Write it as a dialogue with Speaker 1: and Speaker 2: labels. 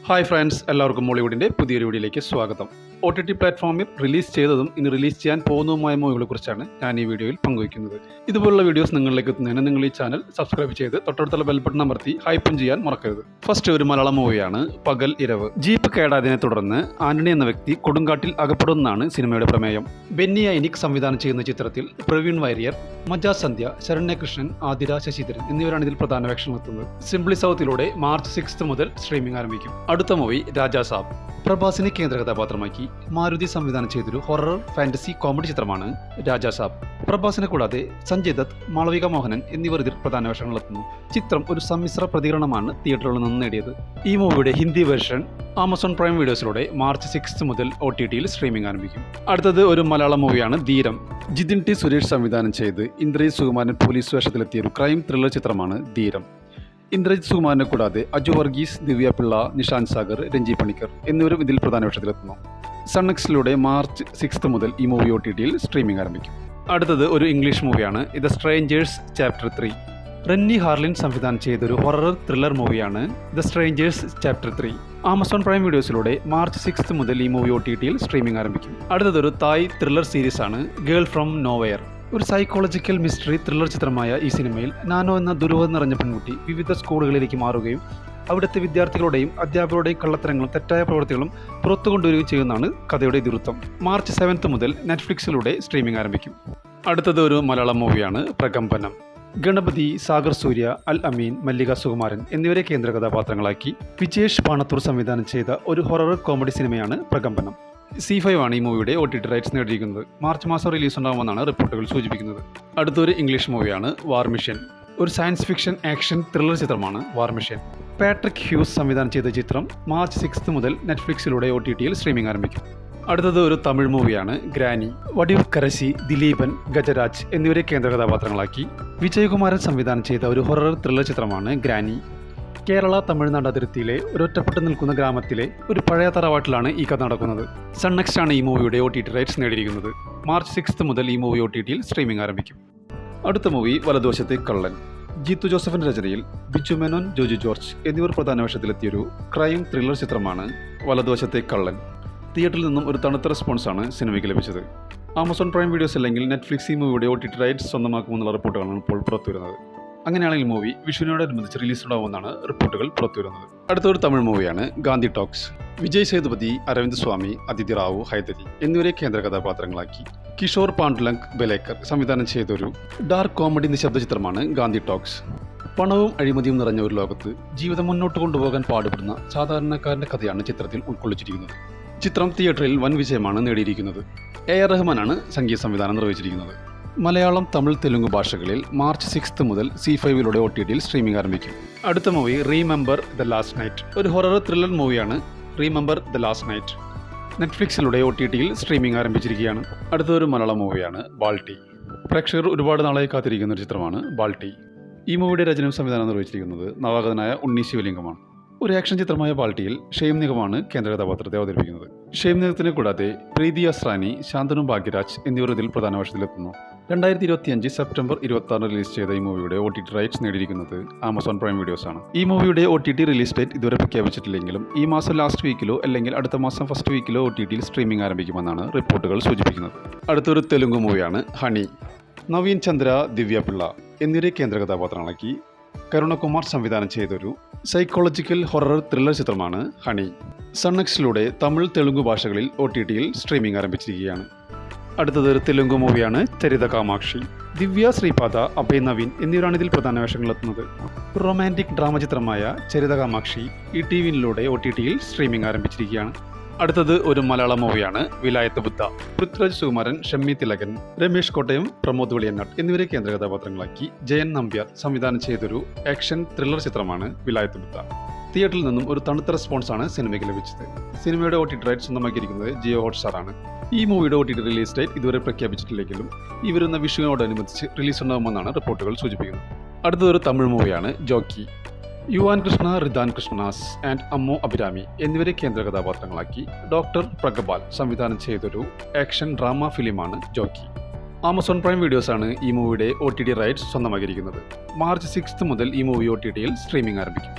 Speaker 1: Hi friends, എല്ലാവർക്കും മോളിവുഡിൻ്റെ പുതിയൊരു വീഡിയോയിലേക്ക് സ്വാഗതം. OTT പ്ലാറ്റ്ഫോമിൽ റിലീസ് ചെയ്തതും ഇനി റിലീസ് ചെയ്യാൻ പോകുന്നതുമായ മൂവികളെക്കുറിച്ചാണ് ഞാൻ ഈ വീഡിയോയിൽ പങ്കുവയ്ക്കുന്നത്. ഇതുപോലുള്ള വീഡിയോസ് നിങ്ങളിലേക്ക് എത്തുന്നതിന് നിങ്ങൾ ഈ ചാനൽ സബ്സ്ക്രൈബ് ചെയ്ത് തൊട്ടടുത്തുള്ള ബെൽ ബട്ടൺ അമർത്തി ഹൈപ്പും ചെയ്യാൻ മറക്കരുത്. ഫസ്റ്റ് ഒരു മലയാളം മൂവിയാണ് പകൽ ഇരവ്. ജീപ്പ് കേടായതിനെ തുടർന്ന് ആന്റണി എന്ന വ്യക്തി കൊടുങ്കാട്ടിൽ അകപ്പെടുന്നതാണ് സിനിമയുടെ പ്രമേയം. ബെന്നി ഐനിക് സംവിധാനം ചെയ്യുന്ന ചിത്രത്തിൽ പ്രവീൺ വാര്യർ, മജാ സന്ധ്യ, ശരണ്യ കൃഷ്ണൻ, ആതിര, ശശിധരൻ എന്നിവരാണ് ഇതിൽ പ്രധാന വേഷങ്ങളെത്തുന്നത്. സിംപ്ലി സൗത്തിലൂടെ മാർച്ച് 6 മുതൽ സ്ട്രീമിംഗ് ആരംഭിക്കും. അടുത്ത മൂവി രാജാ സാബ്. പ്രഭാസിനെ കേന്ദ്ര കഥാപാത്രമാക്കി മാരുതി സംവിധാനം ചെയ്തൊരു ഹൊറർ ഫാന്റസി കോമഡി ചിത്രമാണ് രാജാ സാബ്. പ്രഭാസിനെ കൂടാതെ സഞ്ജയ് ദത്ത്, മാളവിക മോഹനൻ എന്നിവർ ഇതിൽ പ്രധാന വേഷങ്ങളെത്തുന്നു. ചിത്രം ഒരു സമ്മിശ്ര പ്രതികരണമാണ് തിയേറ്ററുകളിൽ നിന്ന് നേടിയത്. ഈ മൂവിയുടെ ഹിന്ദി വെർഷൻ ആമസോൺ പ്രൈം വീഡിയോസിലൂടെ മാർച്ച് 6 മുതൽ OTTയിൽ സ്ട്രീമിംഗ് ആരംഭിക്കും. അടുത്തത് ഒരു മലയാളം മൂവിയാണ് ധീരം. ജിതിൻ ടി സുരേഷ് സംവിധാനം ചെയ്ത് ഇന്ദ്രജിത് സുകുമാരൻ പോലീസ് വേഷത്തിലെത്തിയ ഒരു ക്രൈം ത്രില്ലർ ചിത്രമാണ് ധീരം. ഇന്ദ്രജിത് സുകുമാരനെ കൂടാതെ അജു വർഗീസ്, ദിവ്യ പിള്ള, നിഷാന്ത് സാഗർ, രഞ്ജി പണിക്കർ എന്നിവരും ഇതിൽ പ്രധാന വേഷത്തിലെത്തുന്നു. സൺനെക്സിലൂടെ മാർച്ച് 6 മുതൽ ഈ മൂവി OTTയിൽ സ്ട്രീമിംഗ് ആരംഭിക്കും. അടുത്തത് ഒരു ഇംഗ്ലീഷ് മൂവിയാണ് the Strangers chapter 3. Renny Harlin സംവിധാനം ചെയ്തൊരു ഹൊറർ ത്രില്ലർ മൂവിയാണ് the Strangers chapter 3. Amazon Prime വീഡിയോസിലൂടെ മാർച്ച് 6 മുതൽ ഈ മൂവി OTTയിൽ സ്ട്രീമിംഗ് ആരംഭിക്കും. അടുത്തതൊരു തായ് ത്രില്ലർ സീരീസാണ് ഗേൾ ഫ്രം നോവെയർ. ഒരു സൈക്കോളജിക്കൽ മിസ്റ്ററി ത്രില്ലർ ചിത്രമായ ഈ സിനിമയിൽ നാനോ എന്ന ദുരൂഹത നിറഞ്ഞ പെൺകുട്ടി വിവിധ സ്കൂളുകളിലേക്ക് മാറുകയും അവിടുത്തെ വിദ്യാർത്ഥികളുടെയും അധ്യാപകരുടെയും കള്ളത്തരങ്ങളും തെറ്റായ പ്രവൃത്തികളും പുറത്തു കൊണ്ടുവരികയും ചെയ്യുന്നതാണ് കഥയുടെ ഇതിവൃത്തം. മാർച്ച് 7 മുതൽ നെറ്റ്ഫ്ലിക്സിലൂടെ സ്ട്രീമിംഗ് ആരംഭിക്കും. അടുത്തത് ഒരു മലയാളം മൂവിയാണ് പ്രകമ്പനം. ഗണപതി, സാഗർ സൂര്യ, അൽ അമീൻ, മല്ലിക സുകുമാരൻ എന്നിവരെ കേന്ദ്ര കഥാപാത്രങ്ങളാക്കി വിജേഷ് പാണത്തൂർ സംവിധാനം ചെയ്ത ഒരു ഹൊറർ കോമഡി സിനിമയാണ് പ്രകമ്പനം. C5 ആണ് ഈ മൂവിയുടെ OTT റൈറ്റ്സ് നേടിയിരിക്കുന്നത്. മാർച്ച് മാസം റിലീസ് ഉണ്ടാകുമെന്നാണ് റിപ്പോർട്ടുകൾ സൂചിപ്പിക്കുന്നത്. അടുത്തൊരു ഇംഗ്ലീഷ് മൂവിയാണ് വാർ മിഷൻ. ഒരു സയൻസ് ഫിക്ഷൻ ആക്ഷൻ ത്രില്ലർ ചിത്രമാണ് വാർ മിഷൻ. പാട്രിക് ഹ്യൂസ് സംവിധാനം ചെയ്ത ചിത്രം മാർച്ച് 6 മുതൽ നെറ്റ്ഫ്ലിക്സിലൂടെ OTTയിൽ സ്ട്രീമിംഗ് ആരംഭിക്കും. അടുത്തത് ഒരു തമിഴ് മൂവിയാണ് ഗ്രാനി. വടിവ് കരശി, ദിലീപൻ, ഗജരാജ് എന്നിവരെ കേന്ദ്ര കഥാപാത്രങ്ങളാക്കി വിജയകുമാരൻ സംവിധാനം ചെയ്ത ഒരു ഹൊറർ ത്രില്ലർ ചിത്രമാണ് ഗ്രാനി. കേരള തമിഴ്നാട് അതിർത്തിയിലെ ഒരൊറ്റപ്പെട്ടു നിൽക്കുന്ന ഗ്രാമത്തിലെ ഒരു പഴയ തറവാട്ടിലാണ് ഈ കഥ നടക്കുന്നത്. സൺനെക്സ്റ്റ് ആണ് ഈ മൂവിയുടെ OTT റൈറ്റ്സ് നേടിയിരിക്കുന്നത്. മാർച്ച് 6 മുതൽ ഈ മൂവി OTTയിൽ സ്ട്രീമിംഗ് ആരംഭിക്കും. അടുത്ത മൂവി വലതുവശത്തെ കള്ളൻ. ജീത്തു ജോസഫിന്റെ രചനയിൽ ബിജു മേനോൻ, ജോജു ജോർജ് എന്നിവർ പ്രധാന വേഷത്തിലെത്തിയൊരു ക്രൈം ത്രില്ലർ ചിത്രമാണ് വലതുവശത്തെ കള്ളൻ. തിയേറ്ററിൽ നിന്നും ഒരു തണുത്ത റെസ്പോൺസാണ് സിനിമയ്ക്ക് ലഭിച്ചത്. ആമസോൺ പ്രൈം വീഡിയോസ് അല്ലെങ്കിൽ നെറ്റ്ഫ്ലിക്സ് ഈ മൂവിയുടെ OTT റൈറ്റ്സ് സ്വന്തമാക്കുമെന്നുള്ള റിപ്പോർട്ടുകളാണ് ഇപ്പോൾ പുറത്തുവരുന്നത്. അങ്ങനെയാണെങ്കിൽ മൂവി വിഷുവിനോടനുബന്ധിച്ച് റിലീസ് ഉണ്ടാവുമെന്നാണ് റിപ്പോർട്ടുകൾ പുറത്തുവരുന്നത്. അടുത്തൊരു തമിഴ് മൂവിയാണ് ഗാന്ധി ടോക്സ്. വിജയ് സേതുപതി, അരവിന്ദ് സ്വാമി, അതിഥി റാവു, ഹൈദരി എന്നിവരെ കേന്ദ്ര കഥാപാത്രങ്ങളാക്കി കിഷോർ പാണ്ഡുലങ്ക് ബലേക്കർ സംവിധാനം ചെയ്തൊരു ഡാർക്ക് കോമഡി നിശബ്ദ ചിത്രമാണ് ഗാന്ധി ടോക്സ്. പണവും അഴിമതിയും നിറഞ്ഞ ഒരു ലോകത്ത് ജീവിതം മുന്നോട്ട് കൊണ്ടുപോകാൻ പാടുപെടുന്ന സാധാരണക്കാരന്റെ കഥയാണ് ചിത്രത്തിൽ ഉൾക്കൊള്ളിച്ചിരിക്കുന്നത്. ചിത്രം തിയേറ്ററിൽ വൻ വിജയമാണ് നേടിയിരിക്കുന്നത്. AR റഹ്മാനാണ് സംഗീത സംവിധാനം നിർവഹിച്ചിരിക്കുന്നത്. മലയാളം, തമിഴ്, തെലുങ്ക് ഭാഷകളിൽ മാർച്ച് 6 മുതൽ C5ലൂടെ OTTയിൽ സ്ട്രീമിംഗ് ആരംഭിക്കും. അടുത്ത മൂവി റീമെമ്പർ ദ ലാസ്റ്റ് നൈറ്റ്. ഒരു ഹൊറർ ത്രില്ലർ മൂവിയാണ് റീമെമ്പർ ദ ലാസ്റ്റ് നൈറ്റ്. നെറ്റ്ഫ്ലിക്സിലൂടെ OTTയിൽ സ്ട്രീമിംഗ് ആരംഭിച്ചിരിക്കുകയാണ്. അടുത്തൊരു മലയാളം മൂവിയാണ് ബാൾട്ടി. പ്രേക്ഷകർ ഒരുപാട് നാളായി കാത്തിരിക്കുന്ന ഒരു ചിത്രമാണ് ബാൾട്ടി. ഈ മൂവിയുടെ രചനയും സംവിധാനം നിർവഹിച്ചിരിക്കുന്നത് നവാഗതനായ ഉണ്ണി ശിവലിംഗമാണ്. ഒരു ആക്ഷൻ ചിത്രമായ ബാൾട്ടിയിൽ ഷെയ്ം നിഗമാണ് കേന്ദ്ര കഥാപാത്രത്തെ അവതരിപ്പിക്കുന്നത്. ഷെയ്ം നിഗത്തിനെ കൂടാതെ പ്രീതി അസ്രാനി, ശാന്തനു ഭാഗ്യരാജ് എന്നിവർ ഇതിൽ പ്രധാന വേഷത്തിലെത്തുന്നു. 2025 സെപ്റ്റംബർ 26 റിലീസ് ചെയ്ത ഈ മൂവിയുടെ OTT റൈറ്റ്സ് നേടിയിരിക്കുന്നത് ആമസോൺ പ്രൈം വീഡിയോസ് ആണ്. ഈ മൂവിയുടെ OTT റിലീസ് ഡേറ്റ് ഇതുവരെ പ്രഖ്യാപിച്ചിട്ടില്ലെങ്കിലും ഈ മാസം ലാസ്റ്റ് വീക്കിലോ അല്ലെങ്കിൽ അടുത്ത മാസം ഫസ്റ്റ് വീക്കിലോ OTTയിൽ സ്ട്രീമിംഗ് ആരംഭിക്കുമെന്നാണ് റിപ്പോർട്ടുകൾ സൂചിപ്പിക്കുന്നത്. അടുത്തൊരു തെലുങ്ക് മൂവിയാണ് ഹണി. നവീൻ ചന്ദ്ര, ദിവ്യ പിള്ള എന്നിവരെ കേന്ദ്ര കഥാപാത്രങ്ങളാക്കി കരുണകുമാർ സംവിധാനം ചെയ്തൊരു സൈക്കോളജിക്കൽ ഹൊറർ ത്രില്ലർ ചിത്രമാണ് ഹണി. സൺനെക്സിലൂടെ തമിഴ്, തെലുങ്ക് ഭാഷകളിൽ OTTയിൽ സ്ട്രീമിംഗ് ആരംഭിച്ചിരിക്കുകയാണ്. അടുത്തത് ഒരു തെലുങ്ക് മൂവിയാണ് ചരിത കാമാക്ഷി. ദിവ്യ, ശ്രീപാദ, അഭയ് നവീൻ എന്നിവരാണ് ഇതിൽ പ്രധാന വേഷങ്ങളെത്തുന്നത്. റൊമാൻറ്റിക് ഡ്രാമ ചിത്രമായ ചരിത കാമാക്ഷി ETVയിലൂടെ OTTയിൽ സ്ട്രീമിംഗ് ആരംഭിച്ചിരിക്കുകയാണ്. അടുത്തത് ഒരു മലയാളം മൂവിയാണ് വിലായത്ത് ബുദ്ധ. പൃഥ്വിരാജ് സുകുമാരൻ, ഷമ്മി തിലകൻ, രമേഷ് കോട്ടയം, പ്രമോദ് വെളിയനാട് എന്നിവരെ കേന്ദ്ര കഥാപാത്രങ്ങളാക്കി ജയൻ നമ്പ്യാർ സംവിധാനം ചെയ്തൊരു ആക്ഷൻ ത്രില്ലർ ചിത്രമാണ് വിലായത്ത് ബുദ്ധ. തിയേറ്ററിൽ നിന്നും ഒരു തണുത്ത റെസ്പോൺസാണ് സിനിമയ്ക്ക് ലഭിച്ചത്. സിനിമയുടെ OTT റൈറ്റ് സ്വന്തമാക്കിയിരിക്കുന്നത് ജിയോ ഹോട്ട്സ്റ്റാർ ആണ്. ഈ മൂവിയുടെ OTT റിലീസ് ഡേറ്റ് ഇതുവരെ പ്രഖ്യാപിച്ചിട്ടില്ലെങ്കിലും ഈ വരുന്ന വിഷുവിനോടനുബന്ധിച്ച് റിലീസ് ഉണ്ടാകുമെന്നാണ് റിപ്പോർട്ടുകൾ സൂചിപ്പിക്കുന്നത്. അടുത്തൊരു തമിഴ് മൂവിയാണ് ജോക്കി. യുവാൻ കൃഷ്ണ, റിദാൻ കൃഷ്ണനാസ് ആൻഡ് അമ്മു അഭിരാമി എന്നിവരെ കേന്ദ്ര കഥാപാത്രങ്ങളാക്കി ഡോക്ടർ പ്രഗപാൽ സംവിധാനം ചെയ്തൊരു ആക്ഷൻ ഡ്രാമ ഫിലിമാണ് ജോക്കി. ആമസോൺ പ്രൈം വീഡിയോസാണ് ഈ മൂവിയുടെ OTT റൈറ്റ്സ് സ്വന്തമാക്കിയിരിക്കുന്നത്. മാർച്ച് 6 മുതൽ ഈ മൂവി OTTയിൽ സ്ട്രീമിംഗ് ആരംഭിക്കും.